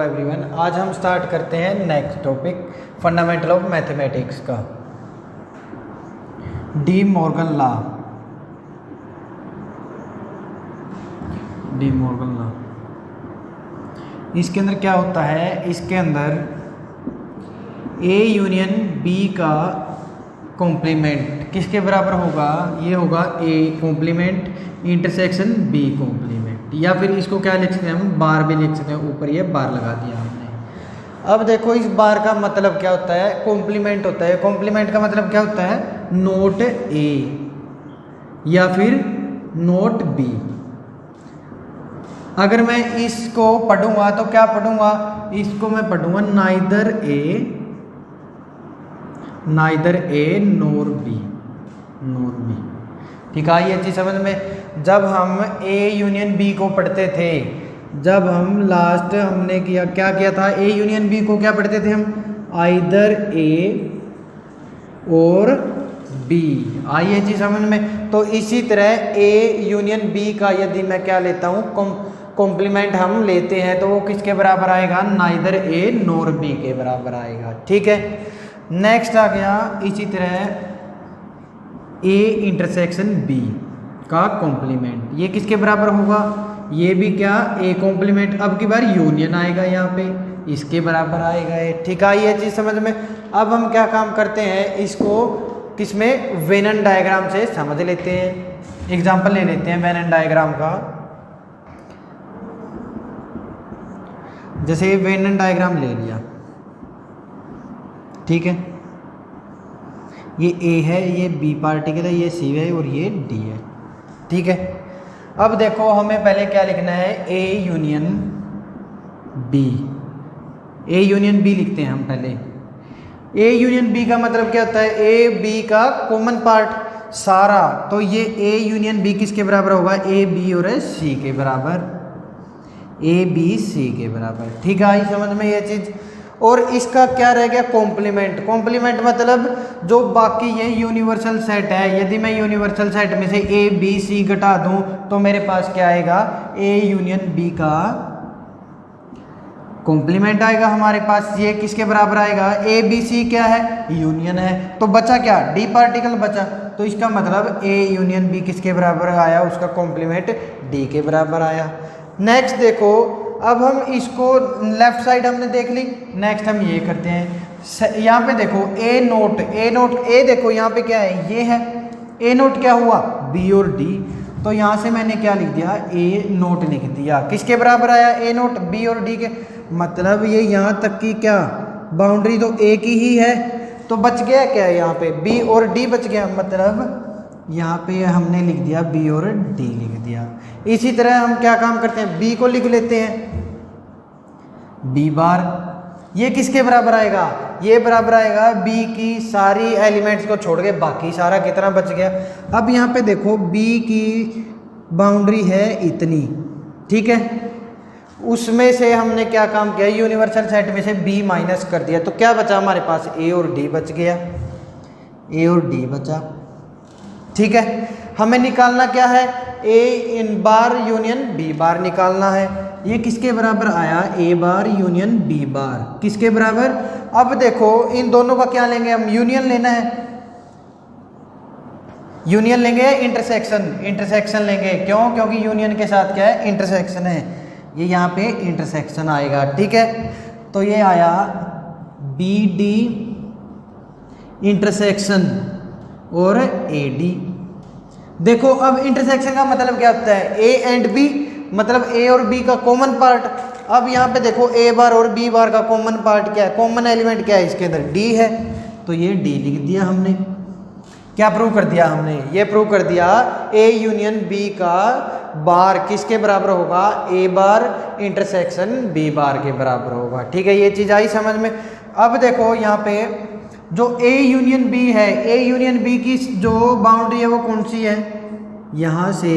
Everyone. आज हम start करते हैं next topic fundamental of mathematics का, De Morgan law. De Morgan law इसके अंदर क्या होता है, इसके अंदर ए यूनियन बी का कॉम्प्लीमेंट किसके बराबर होगा, ये होगा A complement intersection B complement, या फिर इसको क्या लिख सकते हैं हम, बार भी लिख सकते हैं, ऊपर ये बार लगा दिया हमने। अब देखो इस बार का मतलब क्या होता है, कॉम्प्लीमेंट होता है। कॉम्प्लीमेंट का मतलब क्या होता है, नोट ए या फिर नोट बी। अगर मैं इसको पढ़ूंगा तो क्या पढ़ूंगा, इसको मैं पढ़ूंगा नाइदर ए नोर बी, नोर बी। ठीक है, ये चीज समझ में। जब हम ए यूनियन बी को पढ़ते थे, जब हम लास्ट हमने क्या किया था, ए यूनियन बी को क्या पढ़ते थे हम, आइदर ए और बी। आई ये चीज समझ में। तो इसी तरह ए यूनियन बी का यदि मैं क्या लेता हूँ, कॉम्प्लीमेंट हम लेते हैं, तो वो किसके बराबर आएगा, नाइदर ए नोर बी के बराबर आएगा। ठीक है, नेक्स्ट आ गया इसी तरह ए इंटरसेक्शन बी का कॉम्प्लीमेंट, ये किसके बराबर होगा, ये भी क्या ए कॉम्प्लीमेंट, अब की बार यूनियन आएगा यहाँ पे, इसके बराबर आएगा ये। ठीक है, ये चीज समझ में। अब हम क्या काम करते हैं, इसको किसमें, वेनन डायग्राम से समझ लेते हैं। एग्जांपल ले लेते हैं वेनन डायग्राम का। जैसे वेनन डायग्राम ले लिया, ठीक है, ये ए है, ये बी पार्टिकल है, ये सी है और ये डी है। ठीक है, अब देखो हमें पहले क्या लिखना है, A union B. A union B लिखते हैं हम पहले। ए यूनियन बी का मतलब क्या होता है, ए बी का कॉमन पार्ट सारा, तो ये ए यूनियन बी किसके बराबर होगा, ए बी और सी के बराबर, ए बी सी के बराबर। ठीक है, आई समझ में ये चीज। और इसका क्या रह गया, कॉम्प्लीमेंट। कॉम्प्लीमेंट मतलब जो बाकी ये यूनिवर्सल सेट है, यदि मैं यूनिवर्सल सेट में से ए बी सी घटा दूं तो मेरे पास क्या आएगा, ए यूनियन बी का कॉम्प्लीमेंट आएगा हमारे पास। ये किसके बराबर आएगा, ए बी सी क्या है, यूनियन है, तो बचा क्या, डी पार्टिकल बचा। तो इसका मतलब ए यूनियन बी किसके बराबर आया, उसका कॉम्प्लीमेंट डी के बराबर आया। नेक्स्ट देखो, अब हम इसको लेफ्ट साइड हमने देख ली, नेक्स्ट हम ये करते हैं। यहाँ पे देखो ए नोट, ए देखो यहाँ पे क्या है, ये है ए नोट, क्या हुआ, बी और डी। तो यहाँ से मैंने क्या लिख दिया, ए नोट लिख दिया, किसके बराबर आया, ए नोट बी और डी के। मतलब ये यहाँ तक की क्या बाउंड्री तो ए की ही है, तो बच गया क्या है, यहाँ पे बी और डी बच गया, मतलब यहाँ पे हमने लिख दिया बी और डी लिख दिया। इसी तरह हम क्या काम करते हैं, बी को लिख लेते हैं बी बार, ये किसके बराबर आएगा, ये बराबर आएगा बी की सारी एलिमेंट्स को छोड़ के बाकी सारा कितना बच गया। अब यहाँ पे देखो बी की बाउंड्री है इतनी, ठीक है, उसमें से हमने क्या काम किया, यूनिवर्सल सेट में से बी माइनस कर दिया, तो क्या बचा हमारे पास, ए और डी बच गया, ए और डी बचा। ठीक है, हमें निकालना क्या है, ए इन बार यूनियन बी बार निकालना है। ये किसके बराबर आया, ए बार यूनियन बी बार, किसके बराबर। अब देखो इन दोनों का क्या लेंगे हम, यूनियन लेना है, यूनियन लेंगे, इंटरसेक्शन लेंगे, क्यों, क्योंकि यूनियन के साथ क्या है, इंटरसेक्शन है, ये यहाँ पे इंटरसेक्शन आएगा। ठीक है, तो ये आया बी डी इंटरसेक्शन और ए डी। देखो अब इंटरसेक्शन का मतलब क्या होता है, ए एंड बी, मतलब ए और बी का कॉमन पार्ट। अब यहाँ पे देखो ए बार और बी बार का कॉमन पार्ट क्या है, कॉमन एलिमेंट क्या है, इसके अंदर डी है, तो ये डी लिख दिया हमने। क्या प्रूव कर दिया हमने, ये प्रूव कर दिया ए यूनियन बी का बार किसके बराबर होगा, ए बार इंटरसेक्शन बी बार के बराबर होगा। ठीक है, ये चीज आई समझ में। अब देखो यहाँ पे जो ए यूनियन बी है, ए यूनियन बी की जो बाउंड्री है वो कौन सी है, यहां से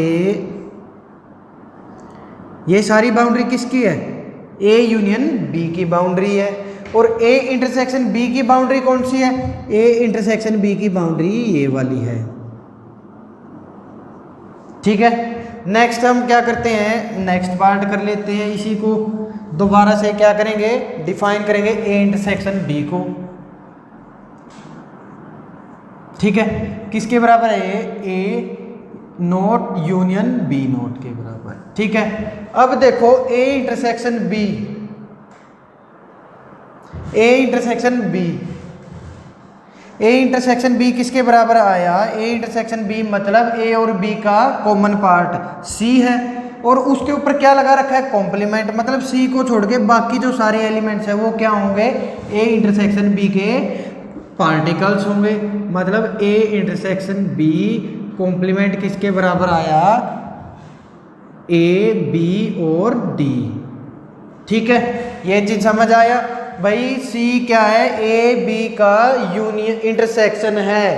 ये सारी बाउंड्री किसकी है, ए यूनियन बी की बाउंड्री है। और ए इंटरसेक्शन बी की बाउंड्री कौन सी है, ए इंटरसेक्शन बी की बाउंड्री ये वाली है। ठीक है, नेक्स्ट हम क्या करते हैं, नेक्स्ट पार्ट कर लेते हैं इसी को। दोबारा से क्या करेंगे, डिफाइन करेंगे ए इंटरसेक्शन बी को। ठीक है, किसके बराबर है, A not union B not के बराबर। ठीक है, अब देखो A intersection B, A intersection B, A intersection B किसके बराबर आया, ए इंटरसेक्शन बी मतलब ए और बी का कॉमन पार्ट सी है, और उसके ऊपर क्या लगा रखा है, कॉम्प्लीमेंट, मतलब सी को छोड़ के बाकी जो सारे एलिमेंट्स है वो क्या होंगे, ए इंटरसेक्शन बी के पार्टिकल्स होंगे। मतलब ए इंटरसेक्शन बी कॉम्प्लीमेंट किसके बराबर आया, ए बी और डी। ठीक है, ये चीज समझ आया भाई। सी क्या है, ए बी का यूनियन इंटरसेक्शन है।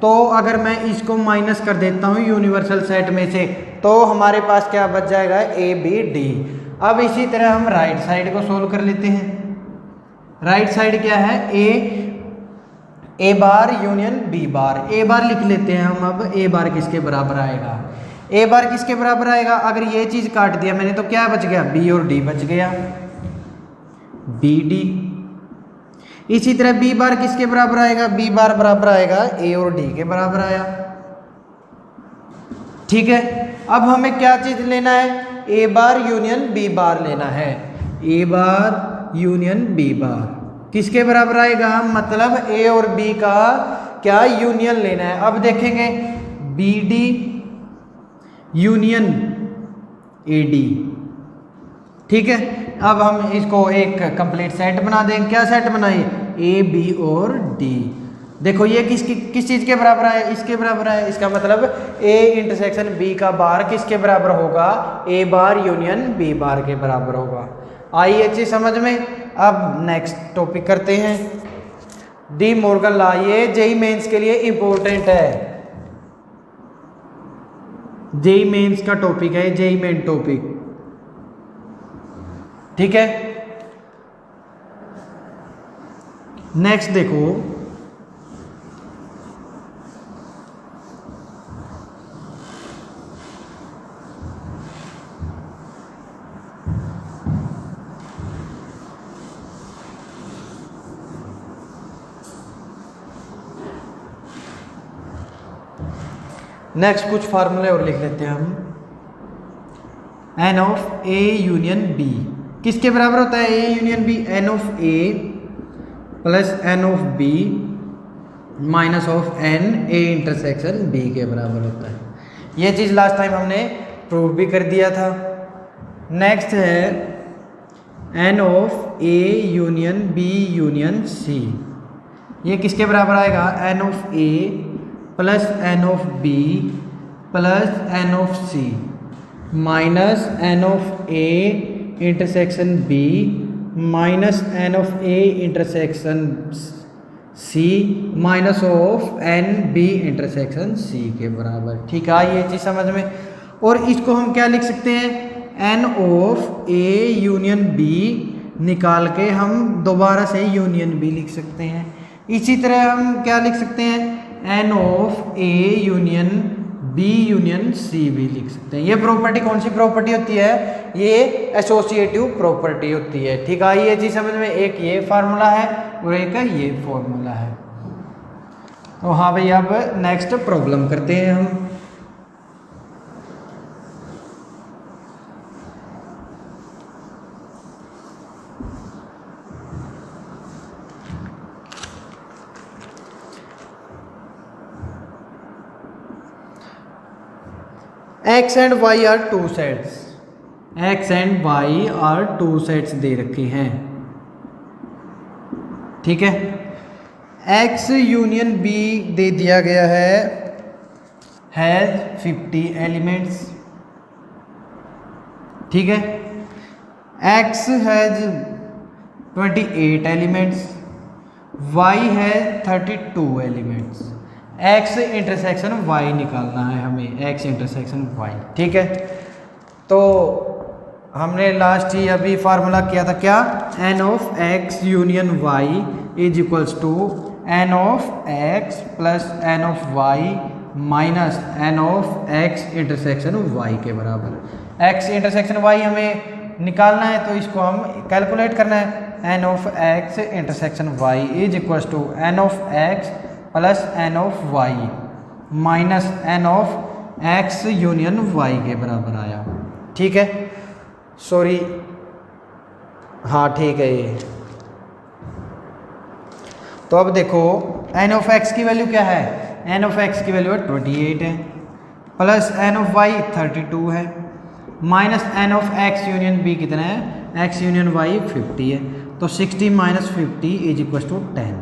तो अगर मैं इसको माइनस कर देता हूँ यूनिवर्सल सेट में से, तो हमारे पास क्या बच जाएगा, ए बी डी। अब इसी तरह हम राइट साइड को सोल्व कर लेते हैं। राइट साइड क्या है, ए बार यूनियन बी बार। ए बार लिख लेते हैं हम। अब ए बार किसके बराबर आएगा, ए बार किसके बराबर आएगा, अगर ये चीज काट दिया मैंने तो क्या बच गया, बी और डी बच गया, बी डी। इसी तरह बी बार किसके बराबर आएगा, बी बार बराबर आएगा ए और डी के बराबर आया। ठीक है, अब हमें क्या चीज लेना है, ए बार यूनियन बी बार लेना है। ए बार यूनियन बी बार किसके बराबर आएगा, मतलब ए और बी का क्या यूनियन लेना है। अब देखेंगे B D union A D. ठीक है, अब हम इसको एक कंप्लीट सेट बना देंगे। क्या सेट बनाइए, ए बी और डी। देखो ये किस चीज के बराबर है, इसके बराबर है। इसका मतलब ए इंटरसेक्शन बी का बार किसके बराबर होगा, ए बार यूनियन बी बार के बराबर होगा। आई ये चीज समझ में। अब नेक्स्ट टॉपिक करते हैं, डी मॉर्गन लॉ। ये जेई मेंस के लिए इंपॉर्टेंट है, जेई मेंस का टॉपिक है, जेई मेन टॉपिक। ठीक है, नेक्स्ट देखो, नेक्स्ट कुछ फार्मूले और लिख लेते हैं हम। N of A union B किसके बराबर होता है, A union B, n of A plus n of B minus of n A intersection B के बराबर होता है। ये चीज़ लास्ट टाइम हमने प्रूव भी कर दिया था। नेक्स्ट है n of A union B union C. ये किसके बराबर आएगा, n of A plus n of B plus n of C minus n of A intersection B minus n of A intersection C minus of n B intersection C के बराबर। ठीक है, ये चीज़ समझ में। और इसको हम क्या लिख सकते हैं, n of A union B निकाल के हम दोबारा से यूनियन बी लिख सकते हैं। इसी तरह हम क्या लिख सकते हैं, n of A union B union C भी लिख सकते हैं। ये प्रॉपर्टी कौन सी प्रॉपर्टी होती है, ये एसोसिएटिव प्रॉपर्टी होती है। ठीक है, ये चीज़ समझ में। एक ये फार्मूला है और एक ये फार्मूला है। तो हाँ भाई, अब नेक्स्ट प्रॉब्लम करते हैं हम। X and Y are two sets, X and Y are two sets दे रखे हैं। ठीक है, एक्स यूनियन बी दे दिया गया हैज 50 एलिमेंट्स। ठीक है, X has 28 elements, Y has 32 elements. X intersection Y निकालना है हमें, एक्स इंटरसेक्शन वाई। ठीक है, तो हमने लास्ट ही अभी फार्मूला किया था क्या, n of X union Y is equals to n of X plus n of Y minus n of X intersection Y के बराबर। एक्स इंटरसेक्शन वाई हमें निकालना है तो इसको हम कैलकुलेट करना है। N of X intersection Y is equal to n of X plus n of Y minus n of X union Y के बराबर आया। ठीक है, सॉरी, हाँ ठीक है ये। तो अब देखो एन ऑफ एक्स की वैल्यू क्या है, एन ऑफ एक्स की वैल्यू 28 है, प्लस एन ऑफ वाई 32 है, minus n of X union B कितना है, एक्स यूनियन वाई 50 है। तो 60 माइनस 50 इज इक्वल टू 10।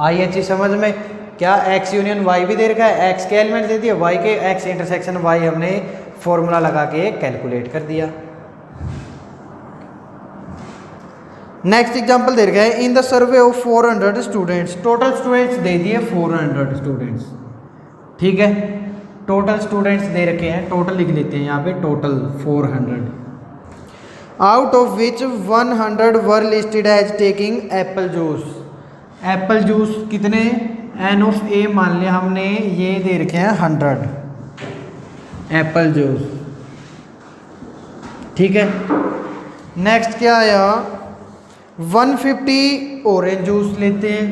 आई अच्छी समझ में? क्या एक्स यूनियन वाई भी दे रखा है, एक्स के एलिमेंट दे दिए, वाई के एक्स इंटरसेक्शन वाई हमने फॉर्मूला लगा के कैलकुलेट कर दिया। नेक्स्ट एग्जांपल दे रखा है, in the survey of 400 students, total students they दिए 400 स्टूडेंट्स। ठीक है, टोटल स्टूडेंट्स दे रखे हैं, टोटल लिख लेते हैं यहाँ पे, total 400, out of which 100 were listed as taking apple juice. Apple juice कितने, एन ऑफ ए मान लिया हमने, ये दे रखे हैं 100 एप्पल जूस। ठीक है, नेक्स्ट क्या आया, 150 ऑरेंज जूस लेते हैं,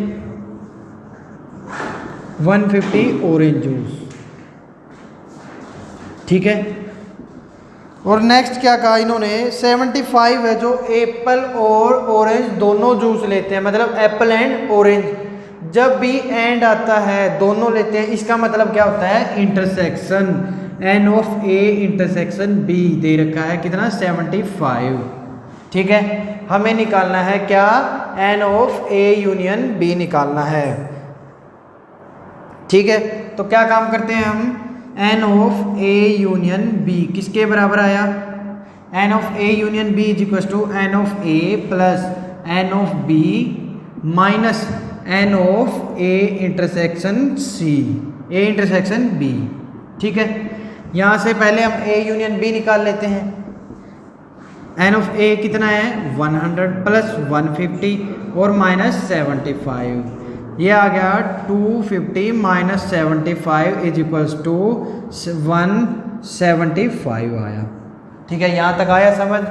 150 ऑरेंज जूस। ठीक है, और नेक्स्ट क्या कहा इन्होंने, 75 है जो एप्पल और ऑरेंज दोनों जूस लेते हैं, मतलब एप्पल एंड ऑरेंज। जब भी एंड आता है दोनों लेते हैं, इसका मतलब क्या होता है, intersection. N of A intersection B दे रखा है कितना, 75। ठीक है, हमें निकालना है क्या, n of A union B निकालना है। ठीक है, तो क्या काम करते हैं हम, n of A union B किसके बराबर आया, n of A union B is equal to n of A plus n of B minus n of A intersection C, A intersection B. ठीक है, यहाँ से पहले हम ए यूनियन बी निकाल लेते हैं। एन ऑफ ए कितना है, 100 प्लस 150 और माइनस 75, ये आ गया 250 माइनस 75 इज इक्वल्स टू 175 आया। ठीक है, यहाँ तक आया समझ।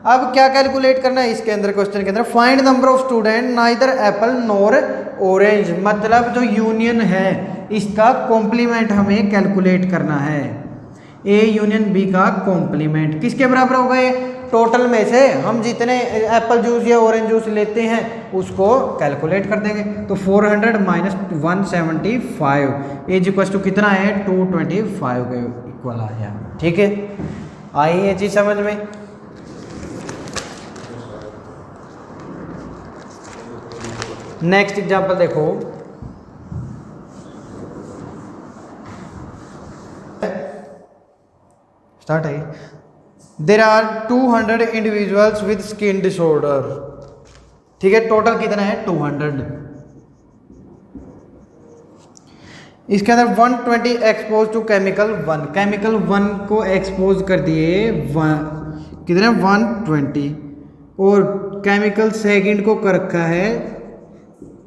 अब क्या कैलकुलेट करना है इसके अंदर, क्वेश्चन के अंदर, find number of student neither Apple nor orange, मतलब जो यूनियन है इसका कॉम्प्लीमेंट हमें कैलकुलेट करना है। ए यूनियन बी का कॉम्प्लीमेंट किसके बराबर होगा, ये टोटल में से हम जितने एप्पल जूस या ऑरेंज जूस लेते हैं उसको कैलकुलेट कर देंगे। तो 400 माइनस 175 इज इक्वल टू कितना है, 225 के इक्वल आया। ठीक है, आई ये चीज समझ में। नेक्स्ट एग्जांपल देखो, स्टार्ट है। There are 200 individuals with skin disorder. ठीक है, टोटल कितना है, 200। इसके अंदर 120 एक्सपोज टू केमिकल 1, केमिकल 1 को एक्सपोज कर दिए कितने, 120, और केमिकल सेकंड को कर रखा है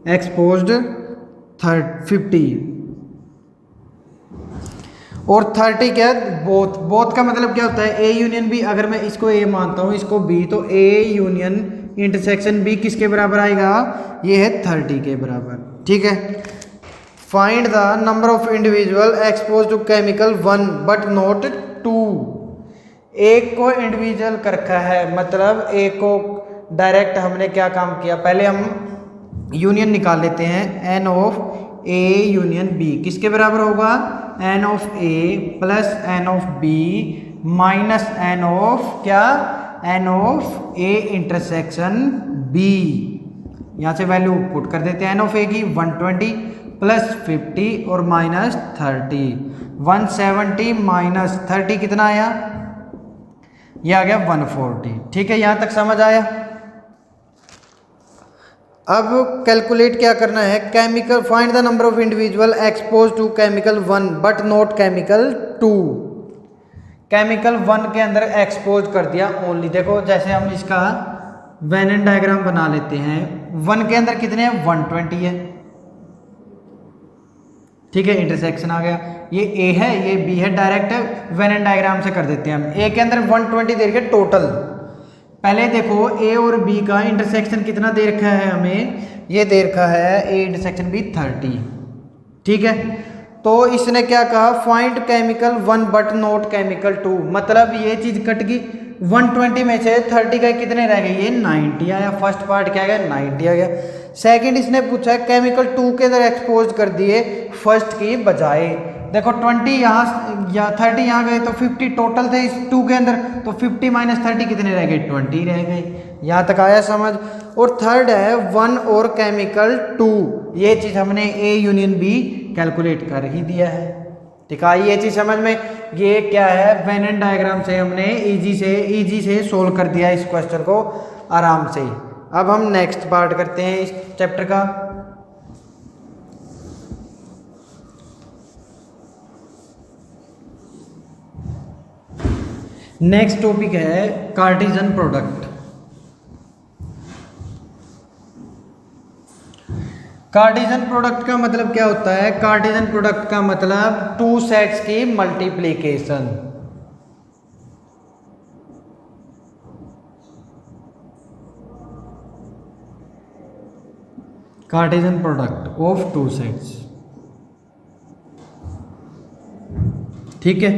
एक्सपोज्ड 50, और 30 क्या, बोथ। बोथ का मतलब क्या होता है, ए यूनियन बी, अगर मैं इसको ए मानता हूँ इसको बी, तो ए यूनियन इंटरसेक्शन बी किसके बराबर आएगा, ये है 30 के बराबर। ठीक है, find the number of individual expose to chemical 1 but not 2। एक को इंडिविजुअल कर रखा है, मतलब एक को डायरेक्ट हमने क्या काम किया, पहले हम यूनियन निकाल लेते हैं, n of A union B किसके बराबर होगा, n of A plus n of B minus n of क्या, n of A intersection B. यहाँ से वैल्यू पुट कर देते हैं, एन ऑफ ए की 120 प्लस 50 और माइनस 30, 170 माइनस 30 कितना आया, यह आ गया 140। ठीक है, यहाँ तक समझ आया। अब कैलकुलेट क्या करना है, chemical, find the number of individual expose to chemical 1 but not chemical 2। Chemical 1 के अंदर एक्सपोज कर दिया ओनली। देखो जैसे हम इसका वेन डायग्राम बना लेते हैं, 1 के अंदर कितने हैं, 120 है। ठीक है, इंटरसेक्शन आ गया, ये ए है ये बी है, डायरेक्ट वेन डायग्राम से कर देते हैं हम। ए के अंदर 120 दे रखे टोटल, पहले देखो ए और बी का इंटरसेक्शन कितना दे रखा है हमें, ये दे रखा है ए इंटरसेक्शन बी 30, ठीक है। तो इसने क्या कहा, find chemical 1 but not chemical 2, मतलब ये चीज कट गई, 120 में से 30 का कितने रह गए, ये 90 आया, फर्स्ट पार्ट क्या गया 90 आ गया। सेकंड इसने पूछा है केमिकल 2 के अंदर एक्सपोज कर दिए फर्स्ट की बजाय, देखो 20 यहाँ या 30 यहाँ गए तो 50 टोटल थे इस 2 के अंदर, तो 50 माइनस 30 कितने रह गए, 20 रह गए। यहाँ तक आया समझ। और थर्ड है 1 और केमिकल 2, ये चीज हमने ए यूनियन बी कैलकुलेट कर ही दिया है, ठीक है। ये चीज समझ में, ये क्या है, वेन एंड डायग्राम से हमने इजी से सोल्व कर दिया इस क्वेश्चन को आराम से। अब हम नेक्स्ट पार्ट करते हैं इस चैप्टर का। नेक्स्ट टॉपिक है कार्टेशियन प्रोडक्ट। कार्टेशियन प्रोडक्ट का मतलब क्या होता है, कार्टेशियन प्रोडक्ट का मतलब टू सेट्स की multiplication. Cartesian product of two sets, ठीक है।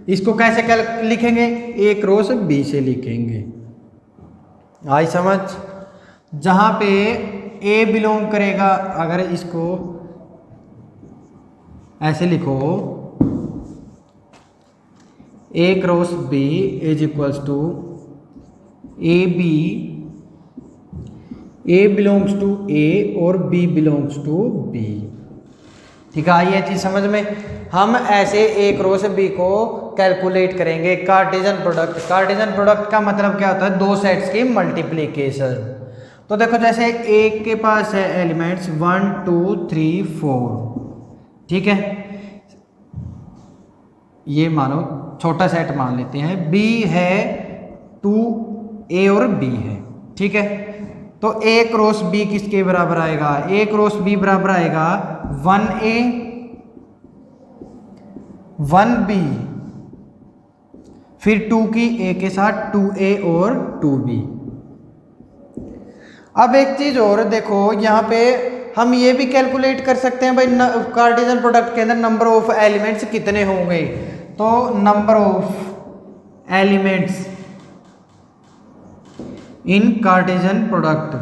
इसको कैसे लिखेंगे, ए क्रॉस बी से लिखेंगे, आई समझ। जहां पे ए बिलोंग करेगा, अगर इसको ऐसे लिखो, A cross B is equals to A B, A belongs to A और बी बिलोंग्स टू बी, ठीक है। आइए चीज समझ में, हम ऐसे ए क्रॉस बी को कैलकुलेट करेंगे कार्टेशियन प्रोडक्ट। कार्टेशियन प्रोडक्ट का मतलब क्या होता है, दो सेट्स की मल्टीप्लिकेशन। तो देखो जैसे ए के पास है एलिमेंट्स 1 2 3 4, ठीक है, ये मानो छोटा सेट मान लेते हैं। बी है 2, ए और बी है, ठीक है। तो ए क्रॉस बी किसके बराबर आएगा, ए क्रॉस बी बराबर आएगा 1a 1b, फिर 2 की ए के साथ 2a और 2b। अब एक चीज और देखो, यहाँ पे हम ये भी कैलकुलेट कर सकते हैं भाई, कार्टेशियन प्रोडक्ट के अंदर नंबर ऑफ एलिमेंट्स कितने होंगे। तो number of elements in Cartesian product,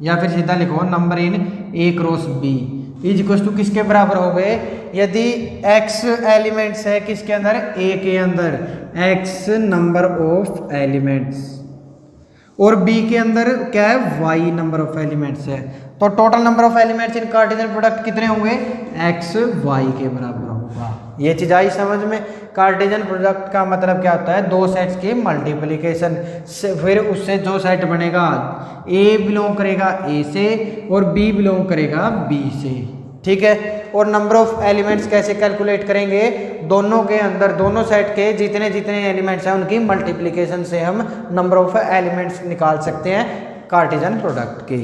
या फिर सीधा लिखो number in A cross B is equal to किसके बराबर हो गए, यदि x एलिमेंट्स है किसके अंदर, a के अंदर, x नंबर ऑफ एलिमेंट्स, और b के अंदर क्या है, y नंबर ऑफ एलिमेंट्स है। तो total number of elements in Cartesian product कितने होंगे, x y के बराबर होगा। ये चीज आई समझ में। कार्टेशियन प्रोडक्ट का मतलब क्या होता है, दो सेट्स की मल्टीप्लिकेशन, फिर उससे जो सेट बनेगा a बिलोंग करेगा a से और b बिलोंग करेगा b से, ठीक है। और नंबर ऑफ एलिमेंट्स कैसे कैलकुलेट करेंगे, दोनों के अंदर, दोनों सेट के जितने जितने एलिमेंट्स हैं उनकी मल्टीप्लिकेशन से हम नंबर ऑफ एलिमेंट्स निकाल सकते हैं कार्टेशियन प्रोडक्ट के।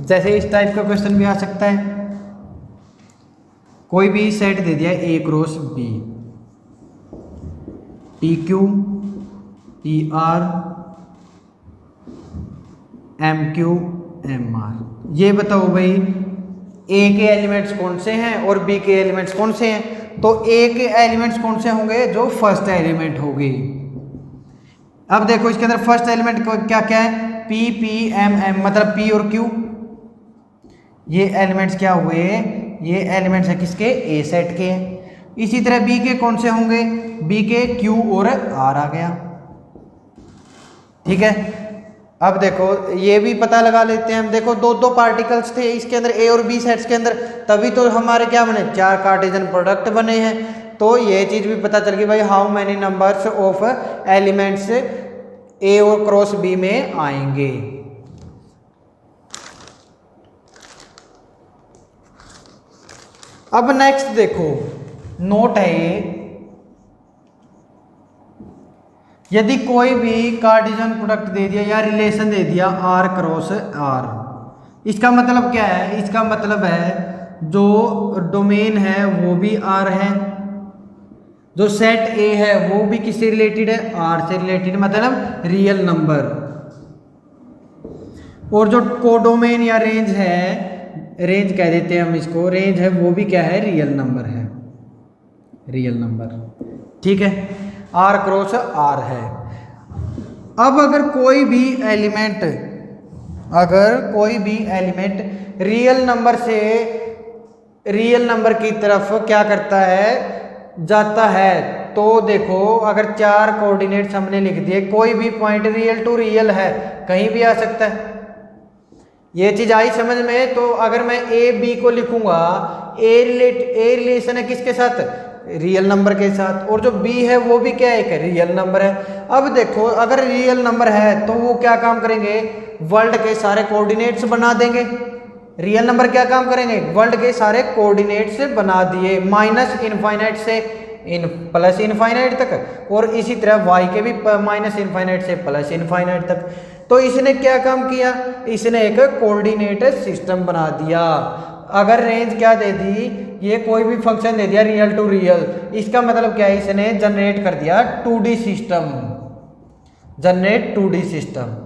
जैसे इस टाइप का क्वेश्चन भी आ सकता है, कोई भी सेट दे दिया A cross B, P Q P R M Q M R, ये बताओ भाई ए के एलिमेंट्स कौन से हैं और बी के एलिमेंट्स कौन से हैं। तो ए के एलिमेंट्स कौन से होंगे, जो फर्स्ट एलिमेंट होगी। अब देखो इसके अंदर फर्स्ट एलिमेंट क्या क्या है, पी पी एम एम, मतलब पी और क्यू, ये एलिमेंट्स क्या हुए, ये एलिमेंट्स है किसके, ए सेट के। इसी तरह बी के कौन से होंगे, बी के क्यू और आर आ गया, ठीक है। अब देखो ये भी पता लगा लेते हैं हम, देखो दो दो पार्टिकल्स थे इसके अंदर, ए और बी सेट्स के अंदर, तभी तो हमारे क्या बने, 4 कार्टेशियन प्रोडक्ट बने हैं। तो ये चीज भी पता चल गई भाई, how many numbers of elements A और क्रॉस बी में आएंगे। अब नेक्स्ट देखो नोट है ये, यदि कोई भी कार्टेशियन प्रोडक्ट दे दिया या रिलेशन दे दिया r क्रॉस r, इसका मतलब क्या है, इसका मतलब है जो डोमेन है वो भी आर है, जो सेट ए है वो भी किससे रिलेटेड है, आर से रिलेटेड, मतलब रियल नंबर। और जो कोडोमेन या रेंज है, रेंज कह देते हैं हम इसको, रेंज है वो भी क्या है, रियल नंबर है, रियल नंबर। ठीक है, आर क्रॉस आर है। अब अगर कोई भी एलिमेंट रियल नंबर से रियल नंबर की तरफ क्या करता है, जाता है, तो देखो अगर 4 कोऑर्डिनेट्स हमने लिख दिए, कोई भी पॉइंट रियल टू रियल है, कहीं भी आ सकता है। ये चीज आई समझ में? तो अगर मैं ए बी को लिखूंगा, ए रिलेशन है किसके साथ, रियल नंबर के साथ, और जो बी है वो भी क्या है, एक रियल नंबर है। अब देखो अगर रियल नंबर है तो वो क्या काम करेंगे, वर्ल्ड के सारे कोऑर्डिनेट्स बना देंगे। रियल नंबर क्या काम करेंगे, वर्ल्ड के सारे कोऑर्डिनेट्स बना दिए, माइनस इनफाइनाइट से प्लस इनफाइनाइट तक, और इसी तरह वाई के भी माइनस इनफाइनाइट से प्लस इनफाइनाइट तक। तो इसने क्या काम किया, इसने एक कोऑर्डिनेट सिस्टम बना दिया। अगर रेंज क्या दे दी, ये कोई भी फंक्शन दे दिया रियल टू रियल, इसका मतलब क्या है, इसने जनरेट कर दिया 2D system, generate 2D system.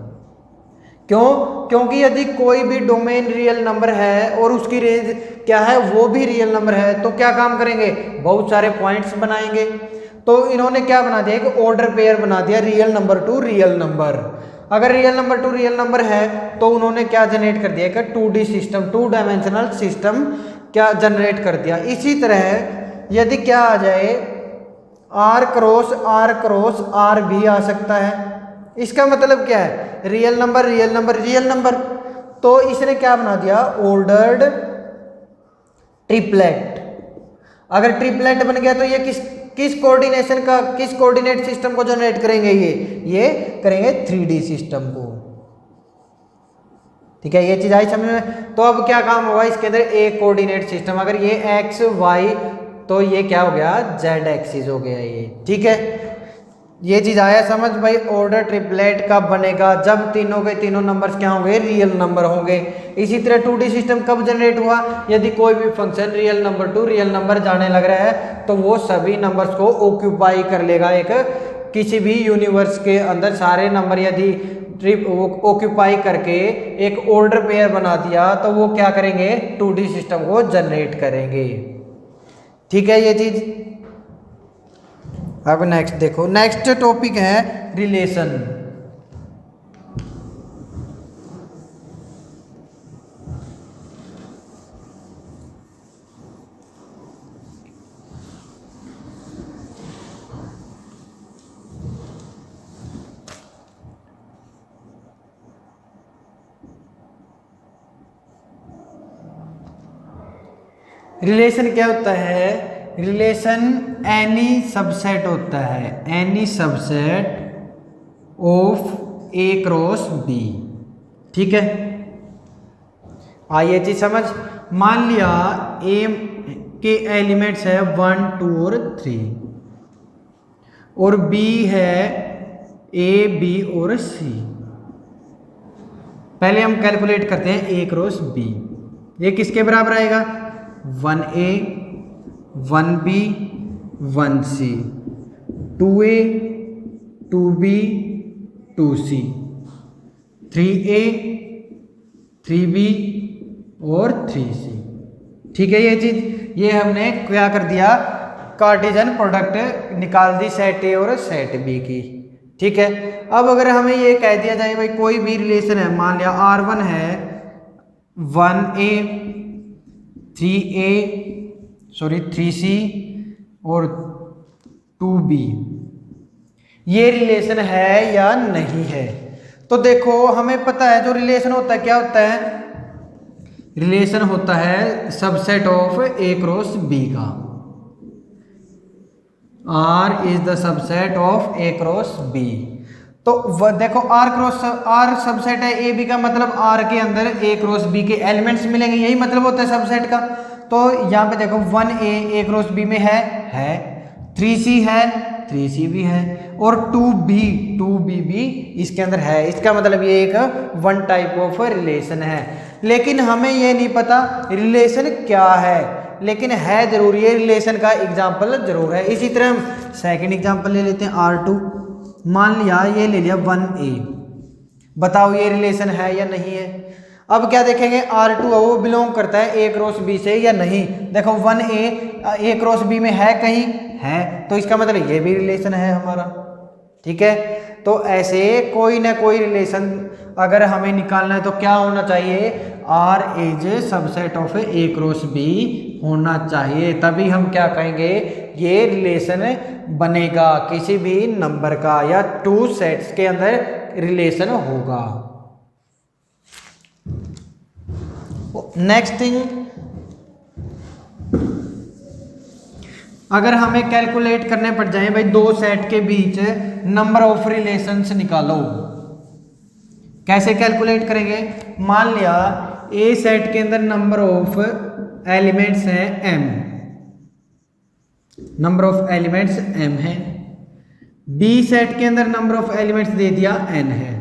क्यों? क्योंकि यदि कोई भी डोमेन रियल नंबर है और उसकी रेंज क्या है, वो भी रियल नंबर है, तो क्या काम करेंगे, बहुत सारे पॉइंट्स बनाएंगे। तो इन्होंने क्या बना दिया, एक ऑर्डर पेयर बना दिया, real number to real number. अगर real number to real number है तो उन्होंने क्या जनरेट कर दिया, कि 2D सिस्टम, 2 डायमेंशनल सिस्टम क्या जनरेट कर दिया। इसी तरह यदि क्या आ जाए, आर क्रॉस आर भी आ सकता है। इसका मतलब क्या है, real number real number real number. तो इसने क्या बना दिया, ऑर्डर्ड ट्रिपलेट। अगर ट्रिपलेट बन गया तो ये किस कोऑर्डिनेशन का, किस कोऑर्डिनेट सिस्टम को जनरेट करेंगे, ये करेंगे 3D सिस्टम को। ठीक है, ये चीज आई समझ में? तो अब क्या काम होगा, इसके अंदर एक कोऑर्डिनेट सिस्टम, अगर ये एक्स वाई, तो ये क्या हो गया, जेड एक्सिस हो गया ये। ठीक है, ये चीज आया समझ भाई। ऑर्डर ट्रिपलेट कब बनेगा, जब तीनों के तीनों नंबर्स क्या होंगे, रियल नंबर होंगे। इसी तरह 2D सिस्टम कब जनरेट हुआ, यदि कोई भी function real number to real number जाने लग रहा है, तो वो सभी नंबर्स को ऑक्यूपाई कर लेगा। एक किसी भी यूनिवर्स के अंदर सारे नंबर यदि ऑक्यूपाई करके एक ऑर्डर पेयर बना दिया, तो वो क्या करेंगे, 2D सिस्टम को जनरेट करेंगे। ठीक है ये चीज। अब नेक्स्ट देखो, नेक्स्ट टॉपिक है रिलेशन। रिलेशन क्या होता है, रिलेशन एनी सबसेट होता है, any subset of A cross B. ठीक है, आइए चीज समझ। मान लिया ए के एलिमेंट्स है 1 2 और 3, और बी है ए बी और सी। पहले हम कैलकुलेट करते हैं ए क्रॉस बी। ये किसके बराबर आएगा, 1A 1B 1C, 2A 2B 2C, 3A 3B और 3C। ठीक है, ये चीज, ये हमने क्या कर दिया, कार्टेशियन प्रोडक्ट निकाल दी सेट ए और सेट बी की। ठीक है, अब अगर हमें ये कह दिया जाए भाई कोई भी रिलेशन है, मान लिया R1 है 1A 3C और 2B, ये रिलेशन है या नहीं है। तो देखो हमें पता है जो रिलेशन होता है क्या होता है, रिलेशन होता है subset of A cross B का। R is the subset of A cross B. तो देखो R सबसेट है ए बी का, मतलब R के अंदर ए क्रॉस बी के एलिमेंट्स मिलेंगे, यही मतलब होता है सबसेट का। तो यहाँ पे देखो 1A ए क्रॉस बी में है 3C है 3C भी है, और 2B भी इसके अंदर है। इसका मतलब ये एक वन टाइप ऑफ रिलेशन है। लेकिन हमें ये नहीं पता रिलेशन क्या है, लेकिन है जरूर ये रिलेशन का एग्जाम्पल जरूर है। इसी तरह हम सेकंड एग्जाम्पल ले लेते हैं R2। मान लिया ये ले लिया 1A, बताओ ये रिलेशन है या नहीं है। अब क्या देखेंगे, R2 वो बिलोंग करता है A क्रॉस B से या नहीं। देखो 1A A क्रॉस B में है कहीं, है, तो इसका मतलब ये भी रिलेशन है हमारा। ठीक है, तो ऐसे कोई ना कोई रिलेशन अगर हमें निकालना है तो क्या होना चाहिए, R is subset of A cross B होना चाहिए, तभी हम क्या कहेंगे ये रिलेशन बनेगा, किसी भी नंबर का या टू सेट्स के अंदर रिलेशन होगा। नेक्स्ट थिंग, अगर हमें कैलकुलेट करने पड़ जाए भाई दो सेट के बीच नंबर ऑफ रिलेशंस निकालो, कैसे कैलकुलेट करेंगे। मान लिया ए सेट के अंदर नंबर ऑफ एलिमेंट्स हैं m, number of elements m है, बी सेट के अंदर नंबर ऑफ एलिमेंट्स दे दिया n है,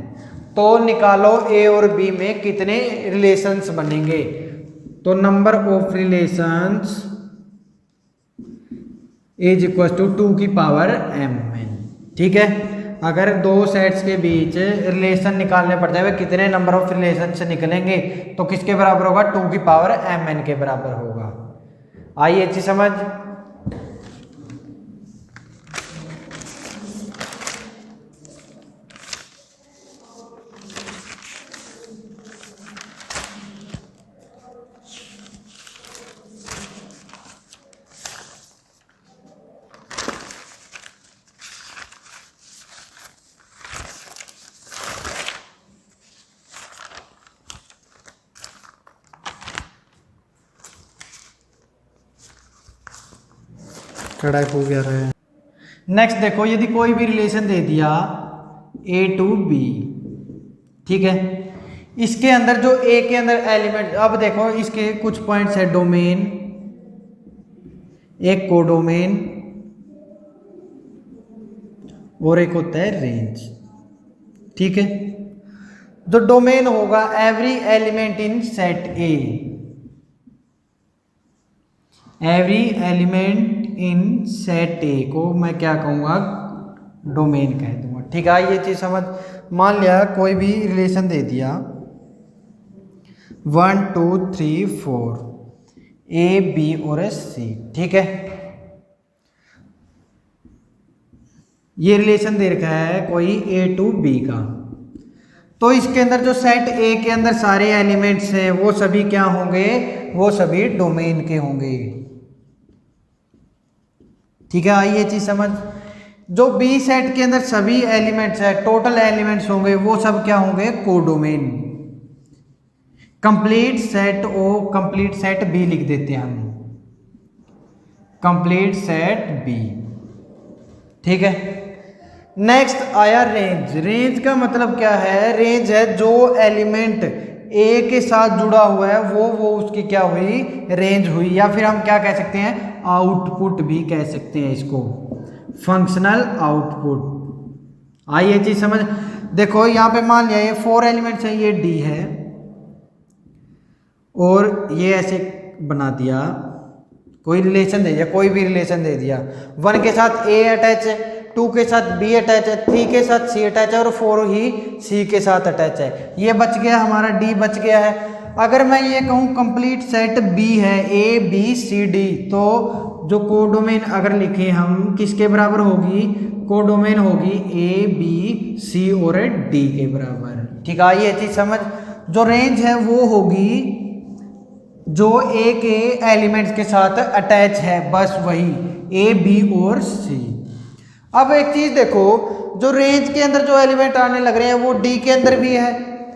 तो निकालो ए और बी में कितने रिलेशंस बनेंगे। तो number of relations is equal to 2 की पावर mn। ठीक है, अगर दो सेट्स के बीच रिलेशन निकालने पड़ जाए कितने नंबर ऑफ रिलेशन से निकलेंगे, तो किसके बराबर होगा, 2 की पावर mn के बराबर होगा। आइए अच्छी समझ। हो गया है। नेक्स्ट देखो, यदि कोई भी रिलेशन दे दिया A to B, ठीक है, इसके अंदर जो A के अंदर एलिमेंट, अब देखो इसके कुछ पॉइंट्स है, डोमेन, एक कोडोमेन और एक होता है रेंज। ठीक है, जो डोमेन होगा every element in set A, every element in set ए को मैं क्या कहूँगा, डोमेन कह दूंगा। ठीक है, ये चीज़ समझ। मान लिया कोई भी रिलेशन दे दिया 1 2 3 4 ए बी और सी। ठीक है, ये रिलेशन दे रखा है कोई A to B का, तो इसके अंदर जो सेट A के अंदर सारे एलिमेंट्स हैं वो सभी क्या होंगे, वो सभी डोमेन के होंगे। ठीक है, आइए चीज समझ। जो बी सेट के अंदर सभी एलिमेंट्स है, टोटल एलिमेंट्स होंगे, वो सब क्या होंगे, कोडोमेन। कंप्लीट सेट ओ, कंप्लीट सेट बी लिख देते हैं हम, कंप्लीट सेट बी। ठीक है, नेक्स्ट आया रेंज। रेंज का मतलब क्या है, रेंज है जो एलिमेंट ए के साथ जुड़ा हुआ है वो उसकी क्या हुई, रेंज हुई, या फिर हम क्या कह सकते हैं, आउटपुट भी कह सकते हैं इसको, फंक्शनल आउटपुट। आइए चीज समझ। देखो यहाँ पे मान लिया ये 4 एलिमेंट्स हैं, ये डी है और ये ऐसे बना दिया, कोई रिलेशन दे दिया, कोई भी रिलेशन दे दिया, 1 के साथ ए अटैच है, 2 के साथ बी अटैच है, 3 के साथ सी अटैच है और 4 ही सी के साथ अटैच है। ये बच गया हमारा, डी बच गया है। अगर मैं ये कहूँ कंप्लीट सेट बी है, ए बी सी डी, तो जो कोडोमेन अगर लिखे हम किसके बराबर होगी, कोडोमेन होगी ए बी सी और डी के बराबर। ठीक है, ये चीज समझ। जो रेंज है वो होगी जो ए के एलिमेंट्स के साथ अटैच है, बस वही ए बी और सी। अब एक चीज देखो, जो रेंज के अंदर जो एलिमेंट आने लग रहे हैं वो डी के अंदर भी है,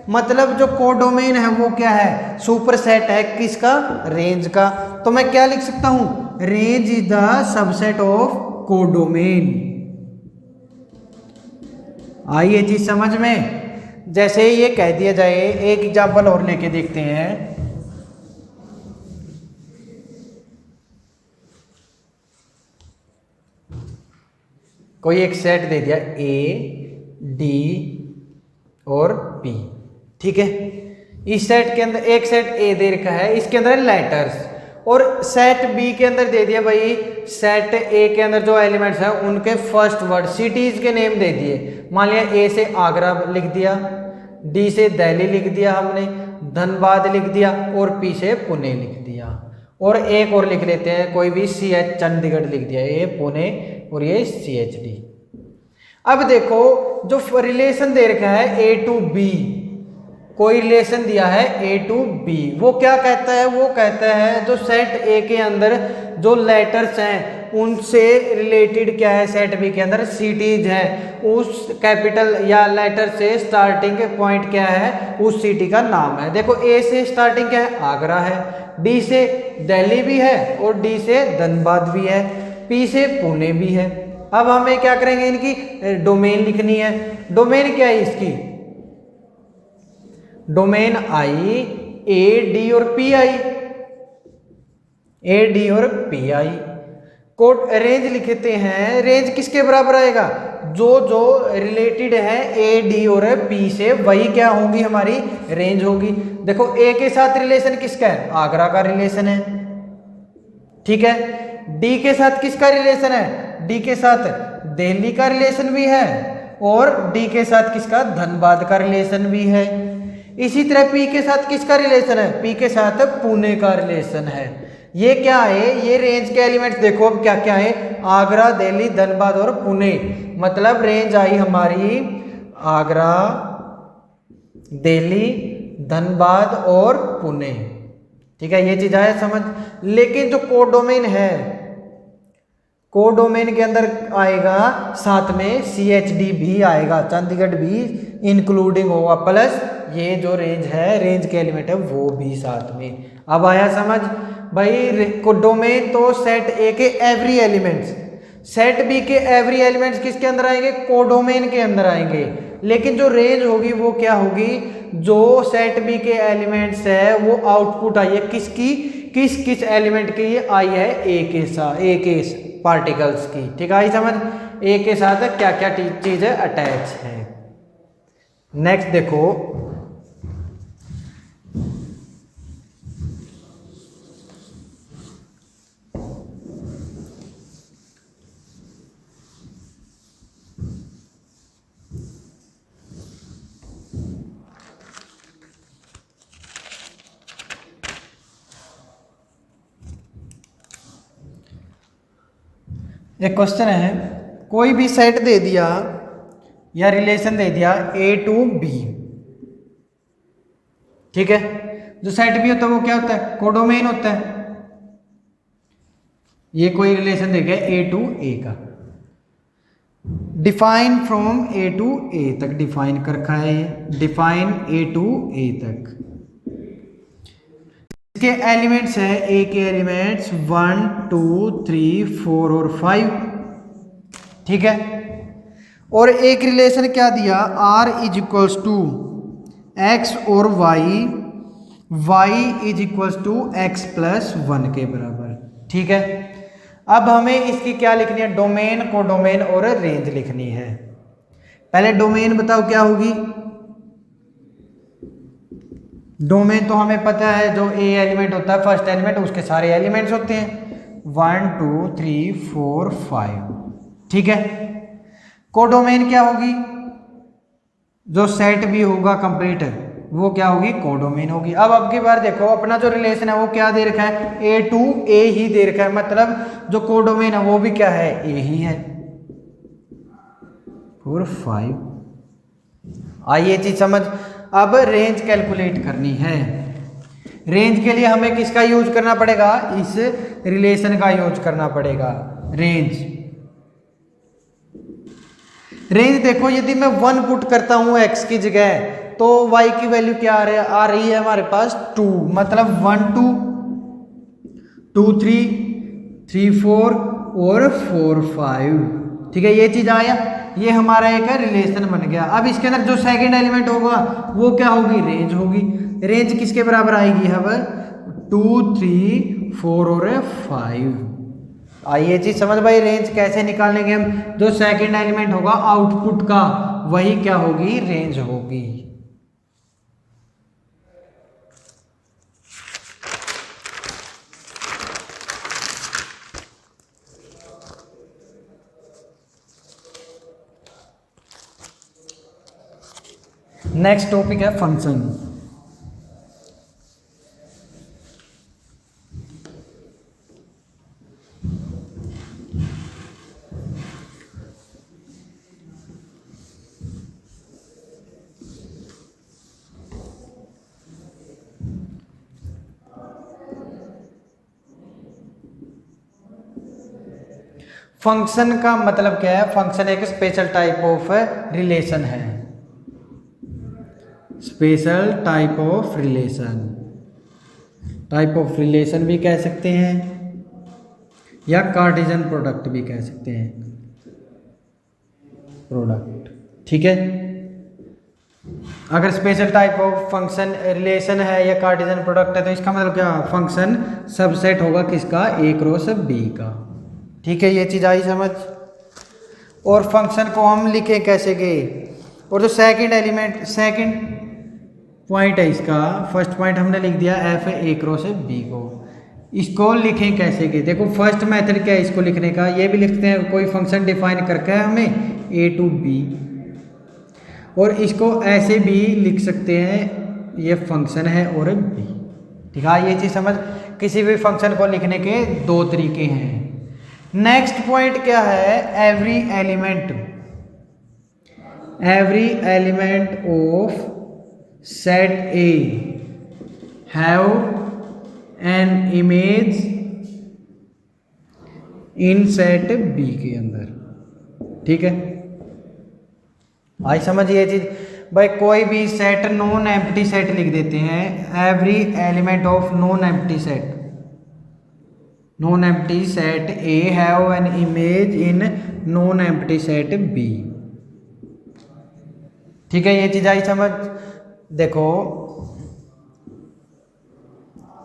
मतलब जो कोडोमेन है वो क्या है, सुपर सेट है किसका, रेंज का। तो मैं क्या लिख सकता हूं, range is the subset of codomain. आइए चीज समझ में। जैसे ये कह दिया जाए, एक एग्जांपल और लेके देखते हैं। कोई एक सेट दे दिया A D और P। ठीक है, इस सेट के अंदर एक सेट ए दे रखा है, इसके अंदर लेटर्स, और सेट बी के अंदर दे दिया भाई सेट ए के अंदर जो एलिमेंट्स हैं उनके फर्स्ट वर्ड सिटीज के नेम दे दिए। मान लिया ए से आगरा लिख दिया, डी से दिल्ली लिख दिया हमने, धनबाद लिख दिया, और पी से पुणे लिख दिया, और एक और लिख लेते हैं कोई भी सी एच चंडीगढ़ लिख दिया, ये पुणे और ये सी एच डी। अब देखो जो रिलेशन दे रखा है ए टू बी, कोई रिलेशन दिया है ए टू बी, वो क्या कहता है, वो कहता है जो सेट ए के अंदर जो लेटर्स हैं उनसे रिलेटेड क्या है सेट बी के अंदर सिटीज है, उस कैपिटल या लेटर से स्टार्टिंग पॉइंट क्या है उस सिटी का नाम है। देखो ए से स्टार्टिंग क्या है आगरा है, डी से दिल्ली भी है और डी से धनबाद भी है, पी से पुणे भी है। अब हमें क्या करेंगे इनकी डोमेन लिखनी है। डोमेन क्या है इसकी, डोमेन आई ए डी और पी आई, ए डी और पी आई। कोड रेंज लिखते हैं, रेंज किसके बराबर आएगा, जो जो रिलेटेड है ए डी और पी से वही क्या होगी हमारी रेंज होगी। देखो ए के साथ रिलेशन किसका है, आगरा का रिलेशन है, ठीक है। डी के साथ किसका रिलेशन है, डी के साथ दिल्ली का रिलेशन भी है, और डी के साथ किसका धनबाद का रिलेशन भी है। इसी तरह पी के साथ किसका रिलेशन है, पी के साथ पुणे का रिलेशन है। ये क्या है, ये रेंज के एलिमेंट्स देखो अब क्या क्या है, आगरा दिल्ली धनबाद और पुणे, मतलब रेंज आई हमारी आगरा दिल्ली धनबाद और पुणे, ठीक है। ये चीज आया समझ। लेकिन जो कोडोमेन है, कोडोमेन के अंदर आएगा साथ में CHD भी आएगा, चंडीगढ़ भी इंक्लूडिंग होगा, प्लस ये जो रेंज है रेंज के एलिमेंट है वो भी साथ में। अब आया समझ भाई। कोडोमेन तो सेट ए के एवरी एलिमेंट्स, सेट बी के एवरी एलिमेंट्स किसके अंदर आएंगे, कोडोमेन के अंदर आएंगे। लेकिन जो रेंज होगी वो क्या होगी, जो सेट बी के एलिमेंट्स है वो आउटपुट आई है किसकी, किस किस एलिमेंट की आई है ए के साथ, ए के पार्टिकल्स की, ठीक है। आई समझ, ए के साथ क्या क्या चीजें अटैच है। नेक्स्ट देखो, एक क्वेश्चन है, कोई भी सेट दे दिया या रिलेशन दे दिया ए टू बी, ठीक है। जो सेट बी होता है वो क्या होता है, कोडोमेन होता है। ये कोई रिलेशन दे गया ए टू ए का, डिफाइन फ्रॉम ए टू ए तक डिफाइन कर रखा है, ये डिफाइन ए टू ए तक। इसके एलिमेंट्स है, ए के एलिमेंट्स 1 2 3 4 और 5, ठीक है। और एक रिलेशन क्या दिया, r is equals to X और y is equals to x plus 1 के बराबर, ठीक है। अब हमें इसकी क्या लिखनी है, डोमेन, कोडोमेन और रेंज लिखनी है। पहले डोमेन बताओ क्या होगी। डोमेन तो हमें पता है जो ए एलिमेंट होता है फर्स्ट एलिमेंट उसके सारे एलिमेंट्स होते हैं 1 2 3 4 5, ठीक है। कोडोमेन क्या होगी, जो सेट भी होगा कंप्लीट वो क्या होगी, कोडोमेन होगी। अब की बार देखो अपना जो रिलेशन है वो क्या दे रखा है, ए टू ए ही दे रखा है, मतलब जो कोडोमेन है वो भी क्या है, ए ही है। 4 5, आइए चीज समझ। अब रेंज कैलकुलेट करनी है। रेंज के लिए हमें किसका यूज करना पड़ेगा, इस रिलेशन का यूज करना पड़ेगा। रेंज देखो यदि मैं 1 पुट करता हूं x की जगह तो y की वैल्यू क्या आ रही है हमारे पास 2, मतलब 1 2 2 3 3 4 और 4 5, ठीक है। ये चीज आया, ये हमारा एक रिलेशन बन गया। अब इसके अंदर जो सेकंड एलिमेंट होगा वो क्या होगी, रेंज होगी। रेंज किसके बराबर आएगी, अब 2 3 4 और 5। आइए चीज समझ भाई, रेंज कैसे निकालेंगे हम, जो सेकंड एलिमेंट होगा आउटपुट का वही क्या होगी, रेंज होगी। नेक्स्ट टॉपिक है फंक्शन। फंक्शन का मतलब क्या है? फंक्शन एक स्पेशल टाइप ऑफ रिलेशन है, special type of relation. Type of relation भी कह सकते हैं या कार्टेशियन प्रोडक्ट भी कह सकते हैं, प्रोडक्ट। ठीक है, अगर special type of function relation है या कार्टेशियन प्रोडक्ट है तो इसका मतलब क्या? फंक्शन सबसेट होगा किसका? ए क्रॉस बी का। ठीक है, ये चीज़ आई समझ। और फंक्शन को हम लिखें कैसे गए? और जो सेकंड एलिमेंट, सेकंड पॉइंट है इसका, फर्स्ट पॉइंट हमने लिख दिया एफ ए क्रॉस बी को, इसको लिखें कैसे गए? देखो फर्स्ट मेथड क्या है इसको लिखने का? ये भी लिखते हैं, कोई फंक्शन डिफाइन करके हमें ए टू बी, और इसको ऐसे भी लिख सकते हैं, ये फंक्शन है और बी। ठीक है, ये चीज़ समझ। किसी भी फंक्शन को लिखने के दो तरीके हैं। नेक्स्ट पॉइंट क्या है? Every element of set A have an image in set B के अंदर। ठीक है, आई समझ ये चीज। भाई कोई भी सेट नॉन एम्प्टी सेट लिख देते हैं, every element of non empty set, non empty set A have an image in non empty set B. ठीक है, ये चीज आई समझ। देखो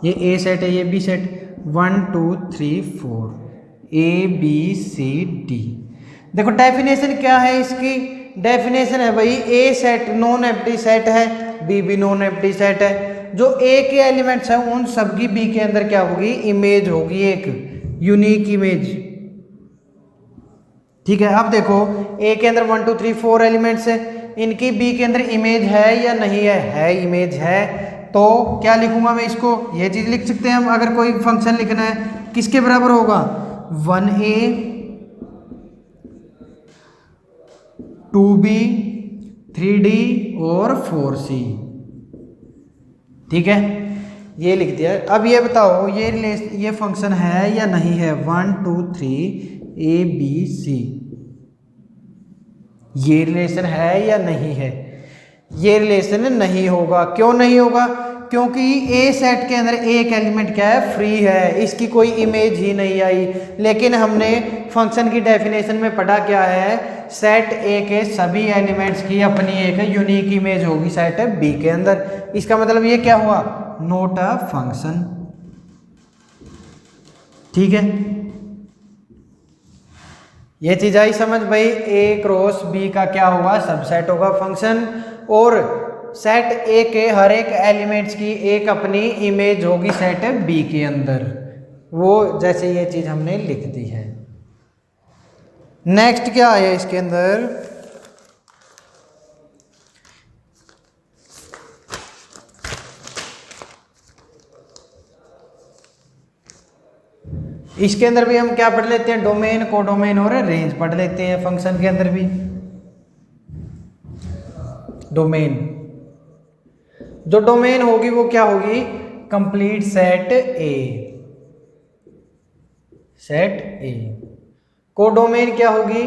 ये ए सेट है, ये B set, 1 2 3 4 A B C D. देखो डेफिनेशन क्या है इसकी? डेफिनेशन है भाई A set non empty set है, बी भी नॉन एम्प्टी सेट है। जो ए के एलिमेंट्स हैं उन सबकी बी के अंदर क्या होगी? इमेज होगी, एक यूनिक इमेज। ठीक है, अब देखो ए के अंदर 1 2 3 4 एलिमेंट्स है, इनकी बी के अंदर इमेज है या नहीं है? है, इमेज है। तो क्या लिखूंगा मैं इसको? ये चीज लिख सकते हैं हम। अगर कोई फंक्शन लिखना है किसके बराबर होगा? 1a 2b 3d और 4c। ठीक है, ये लिख दिया। अब ये बताओ ये फंक्शन है या नहीं है? 1 2 3 a b c, ये रिलेशन है या नहीं है? ये रिलेशन नहीं होगा। क्यों नहीं होगा? क्योंकि ए सेट के अंदर एक एलिमेंट क्या है? फ्री है, इसकी कोई इमेज ही नहीं आई। लेकिन हमने फंक्शन की डेफिनेशन में पढ़ा क्या है? सेट ए के सभी एलिमेंट्स की अपनी एक यूनिक इमेज होगी सेट बी के अंदर। इसका मतलब ये क्या हुआ? Not a function. ठीक है, ये चीज आई समझ भाई। ए क्रॉस बी का क्या होगा? सबसेट होगा फंक्शन। और सेट ए के हर एक एलिमेंट्स की एक अपनी इमेज होगी सेट बी के अंदर, वो जैसे ये चीज हमने लिख दी है। नेक्स्ट क्या आया इसके अंदर? इसके अंदर भी हम क्या पढ़ लेते हैं? डोमेन, कोडोमेन और रेंज पढ़ लेते हैं। फंक्शन के अंदर भी डोमेन, जो डोमेन होगी वो क्या होगी? Complete set A, set A. Codomain क्या होगी?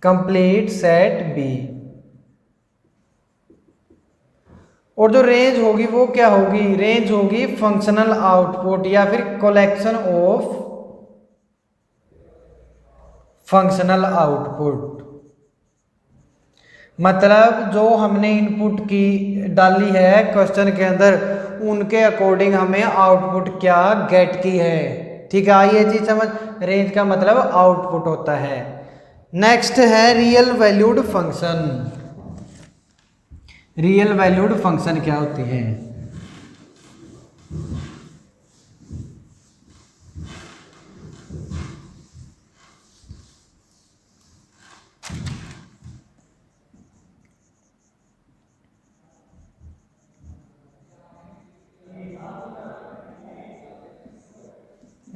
Complete set B. और जो रेंज होगी वो क्या होगी? रेंज होगी फंक्शनल आउटपुट या फिर कलेक्शन ऑफ फंक्शनल आउटपुट। मतलब जो हमने इनपुट की डाली है क्वेश्चन के अंदर, उनके अकॉर्डिंग हमें आउटपुट क्या गेट की है। ठीक है, आइए चीज समझ। रेंज का मतलब आउटपुट होता है। नेक्स्ट है real valued function. Real valued function क्या होती है?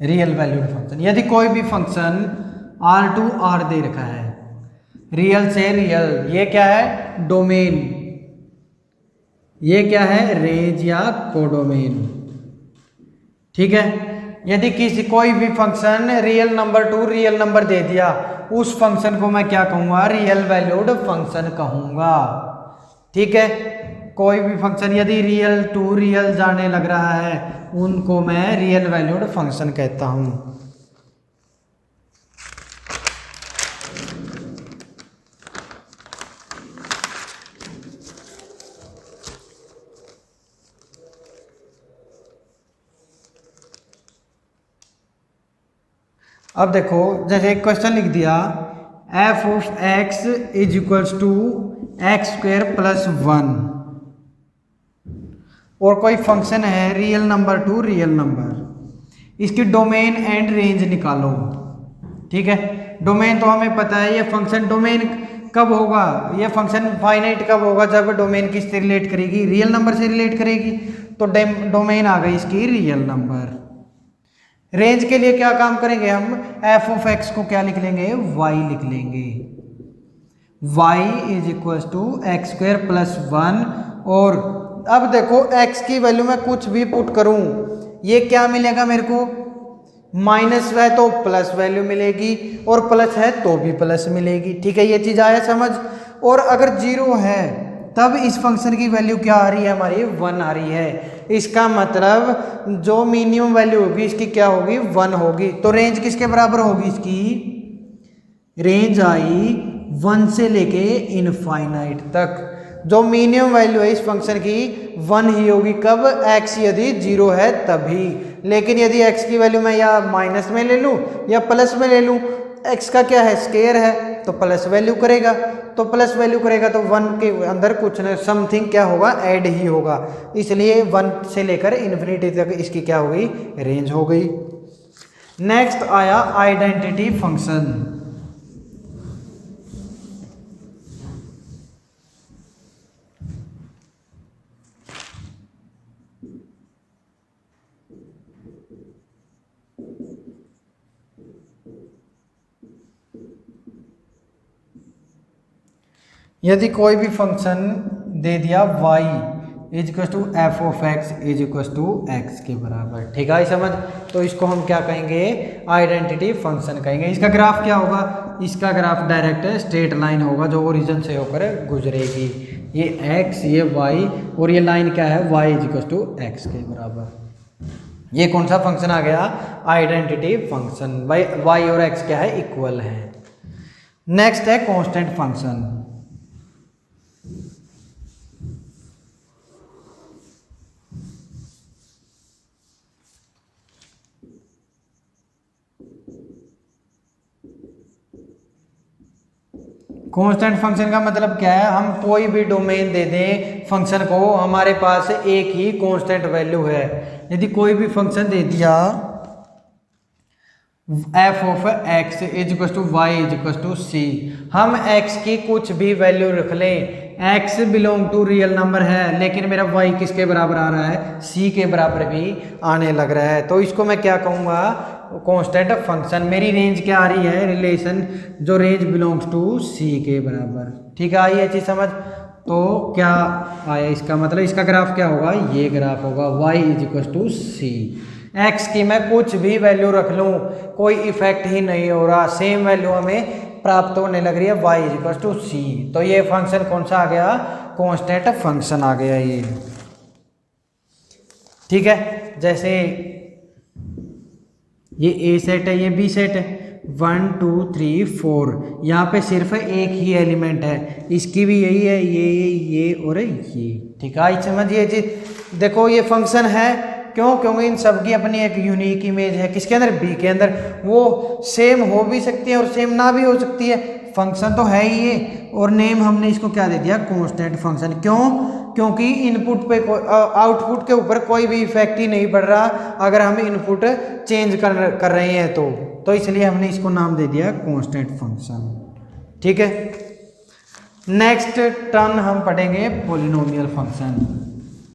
Real valued function. यदि कोई भी फंक्शन R दे रखा है, रियल से रियल, ये क्या है डोमेन, ये क्या है रेंज या कोडोमेन, ठीक है। यदि किसी कोई भी function real number to real number दे दिया, उस फंक्शन को मैं क्या कहूँगा, रियल वैल्यूड फंक्शन कहूँगा, ठीक है। कोई भी फंक्शन यदि रियल टू रियल जाने लग रहा है, उनको मैं रियल वैल्यूड फंक्शन कहता हूँ। अब देखो, जैसे एक क्वेश्चन लिख दिया f of x is equals to X square plus 1, और कोई फंक्शन है real number to real number, इसकी डोमेन एंड रेंज निकालो, ठीक है। डोमेन तो हमें पता है, ये फंक्शन डोमेन कब होगा, ये फंक्शन फाइनाइट कब होगा, जब डोमेन किससे रिलेट करेगी, रियल नंबर से रिलेट करेगी, तो डोमेन आ गई इसकी रियल नंबर। रेंज के लिए क्या काम करेंगे हम, f ऑफ x को क्या लिख लेंगे, y लिख लेंगे, y is equal to X square plus 1। और अब देखो x की वैल्यू में कुछ भी पुट करूं, ये क्या मिलेगा मेरे को, माइनस है तो प्लस वैल्यू मिलेगी, और प्लस है तो भी प्लस मिलेगी, ठीक है। ये चीज आया समझ। और अगर 0 है तब इस फंक्शन की वैल्यू क्या आ रही है, हमारी 1 आ रही है। इसका मतलब जो मिनिमम वैल्यू होगी इसकी क्या होगी, 1 होगी। तो रेंज किसके बराबर होगी इसकी, रेंज आई 1 से लेके इनफाइनाइट तक। जो मिनिमम वैल्यू है इस फंक्शन की 1 ही होगी, कब, x यदि 0 है तभी। लेकिन यदि x की वैल्यू मैं या माइनस में ले लूँ या प्लस में ले लूँ, x का क्या है, स्केयर है, तो प्लस वैल्यू करेगा, तो प्लस वैल्यू करेगा तो 1 के अंदर कुछ न समथिंग क्या होगा, ऐड ही होगा। इसलिए 1 से लेकर इन्फिनिटी तक इसकी क्या हो गई, रेंज हो गई। नेक्स्ट आया आइडेंटिटी फंक्शन। यदि कोई भी फंक्शन दे दिया y is equal to F of X is equal to X के बराबर, ठीक है समझ। तो इसको हम क्या कहेंगे, आइडेंटिटी फंक्शन कहेंगे। इसका ग्राफ क्या होगा, इसका ग्राफ डायरेक्ट स्ट्रेट लाइन होगा जो ओरिजिन से होकर गुजरेगी। ये x, ये y, और ये लाइन क्या है, y is equal to X के बराबर। ये कौन सा फंक्शन आ गया, आइडेंटिटी फंक्शन। भाई y और x क्या है, इक्वल है। नेक्स्ट है कांस्टेंट फंक्शन। कांस्टेंट फंक्शन का मतलब क्या है, हम कोई भी डोमेन दे दें फंक्शन को, हमारे पास एक ही कांस्टेंट वैल्यू है। यदि कोई भी फंक्शन दे दिया f of x is equal to Y is equal to C, हम x की कुछ भी वैल्यू रख लें, x belong to real number है, लेकिन मेरा y किसके बराबर आ रहा है, c के बराबर भी आने लग रहा है, तो इसको मैं क्या कहूँगा, कांस्टेंट फंक्शन। मेरी रेंज क्या आ रही है, रिलेशन जो रेंज बिलोंग्स टू c के बराबर, ठीक है। आई ये चीज समझ। तो क्या आया इसका मतलब, इसका ग्राफ क्या होगा, ये ग्राफ होगा y is equal to C. x की मैं कुछ भी वैल्यू रख लूँ, कोई इफेक्ट ही नहीं हो रहा, सेम वैल्यू हमें प्राप्त होने लग रही है, y इज इक्वल टू सी। तो ये फंक्शन कौन सा आ गया, कांस्टेंट फंक्शन आ गया ये, ठीक है। जैसे ये a सेट है, ये b सेट है, 1 2 3 4, यहाँ पे सिर्फ एक ही एलिमेंट है, इसकी भी यही है, ये और ये, ठीक है। आज समझिए जी, देखो ये फंक्शन है, क्यों, क्योंकि इन सब की अपनी एक यूनिक इमेज है, किसके अंदर, बी के अंदर। वो सेम हो भी सकती है और सेम ना भी हो सकती है, फंक्शन तो है ही ये, और नेम हमने इसको क्या दे दिया, कांस्टेंट फंक्शन। क्यों, क्योंकि इनपुट पे आउटपुट के ऊपर कोई भी इफेक्ट ही नहीं पड़ रहा अगर हम इनपुट चेंज कर रहे हैं तो इसलिए हमने इसको नाम दे दिया कांस्टेंट फंक्शन, ठीक है। नेक्स्ट टर्न हम पढ़ेंगे पॉलिनोमियल फंक्शन।